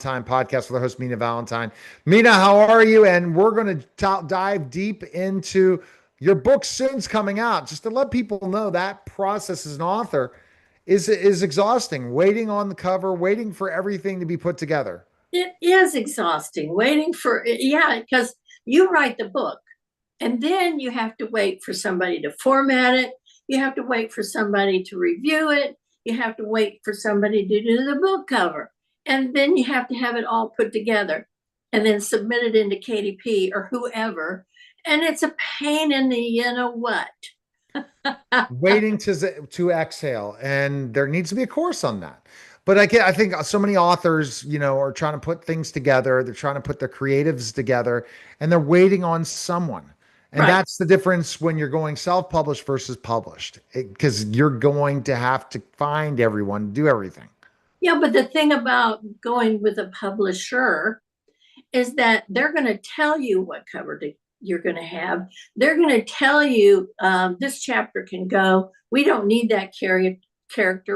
Time podcast with our host Mina Valentine. Mina, how are you? And we're going to dive deep into your book soon's coming out. Just to let people know that process as an author is exhausting. Waiting on the cover, waiting for everything to be put together. It is exhausting waiting for, yeah, because you write the book and then you have to wait for somebody to format it. You have to wait for somebody to review it. You have to wait for somebody to do the book cover. And then you have to have it all put together and then submit it into KDP or whoever. And it's a pain in the you know what. Waiting to exhale, and there needs to be a course on that. But I think so many authors, are trying to put things together. They're trying to put their creatives together, and they're waiting on someone. And Right. that's the difference when you're going self-published versus published, because you're going to have to find everyone, do everything. Yeah, but the thing about going with a publisher is that they're going to tell you what cover you're going to have. They're going to tell you this chapter can go. We don't need that character.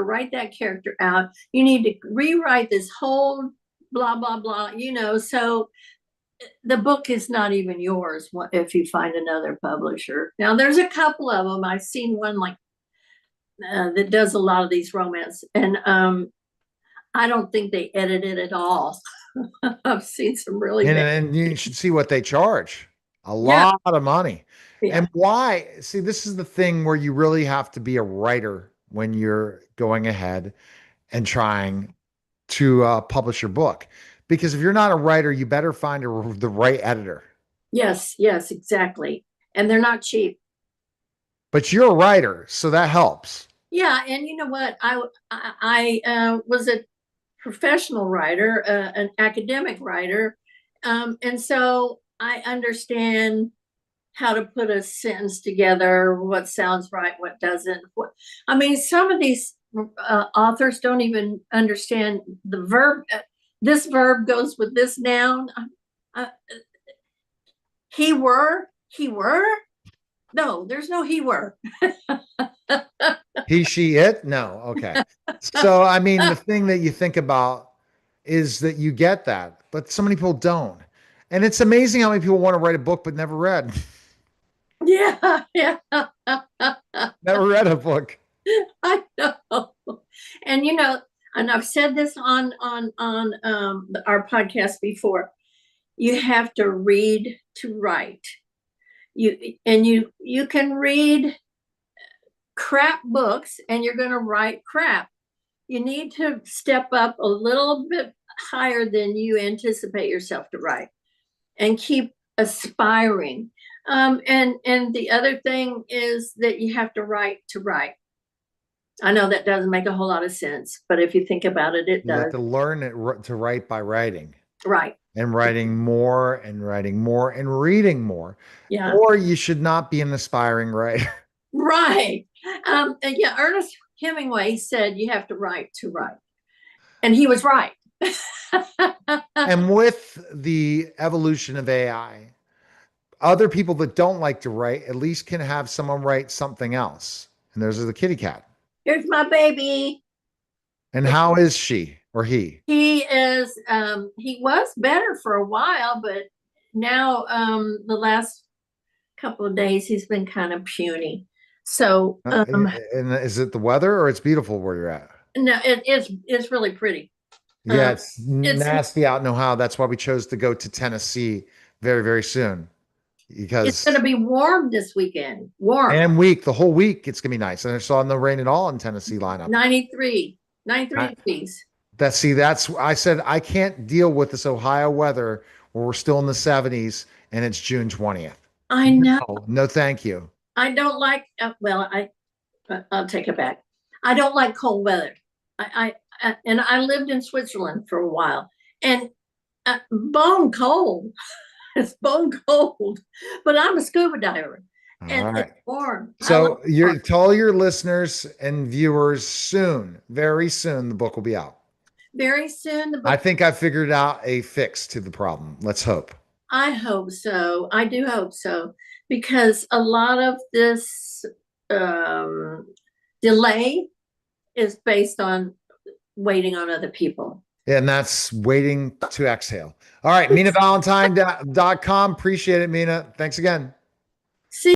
Write that character out. You need to rewrite this whole blah, blah, blah, So the book is not even yours if you find another publisher. Now, there's a couple of them. I've seen one like that does a lot of these romance, and I don't think they edit it at all. I've seen some really And bad. and you should see what they charge. A Yeah, lot of money. yeah. And why? See, this is the thing where you really have to be a writer when you're going ahead and trying to publish your book. Because if you're not a writer, you better find the right editor. Yes, yes, exactly. And they're not cheap. But you're a writer, so that helps. Yeah, and you know what? I was a professional writer, an academic writer, and so I understand how to put a sentence together, what sounds right, what doesn't. I mean, some of these authors don't even understand the verb. This verb goes with this noun. Uh, he were. No, there's no he were. He, she, it? No. Okay. So, I mean, the thing that you think about is that you get that, but so many people don't. And it's amazing how many people want to write a book but never read. Yeah, yeah. Never read a book. I know. And and I've said this on our podcast before. You have to read to write. You can read crap books and you're going to write crap. You need to step up a little bit higher than you anticipate yourself to write and keep aspiring. And the other thing is that you have to write to write. I know that doesn't make a whole lot of sense, but if you think about it, it You have does. to learn to write by writing Right. and writing more and writing more and reading more, Yeah. or you should not be an aspiring writer. Right. And yeah, Ernest Hemingway said you have to write to write. And he was right. And with the evolution of AI, other people that don't like to write at least can have someone write something else. And there's the kitty cat. Here's my baby. And how is she or he? He was better for a while, but now the last couple of days he's been kind of puny. So And is it the weather or it's beautiful where you're at? no, it's really pretty. Yeah, Um, it's it's nasty out in Ohio. That's why we chose to go to Tennessee very, very soon. it's going to Because be warm this weekend. Warm. and week, the whole week, it's gonna be nice. And I saw no rain at all in Tennessee lineup. 93 I, degrees. that's I said I can't deal with this Ohio weather where we're still in the 70s and it's June 20th. I know. No, no, thank you. I don't like. I'll take it back. I don't like cold weather. And I lived in Switzerland for a while, and bone cold. It's bone cold, but I'm a scuba diver, All and it's right. warm. I like So you're warm. tell your listeners and viewers soon, very soon, the book will be out. Very soon the I book. think I figured out a fix to the problem. Let's hope. I hope so. I do hope so because a lot of this um, delay is based on waiting on other people. And that's waiting to exhale. All right, MinaValentine.com. Appreciate it, Mina. Thanks again.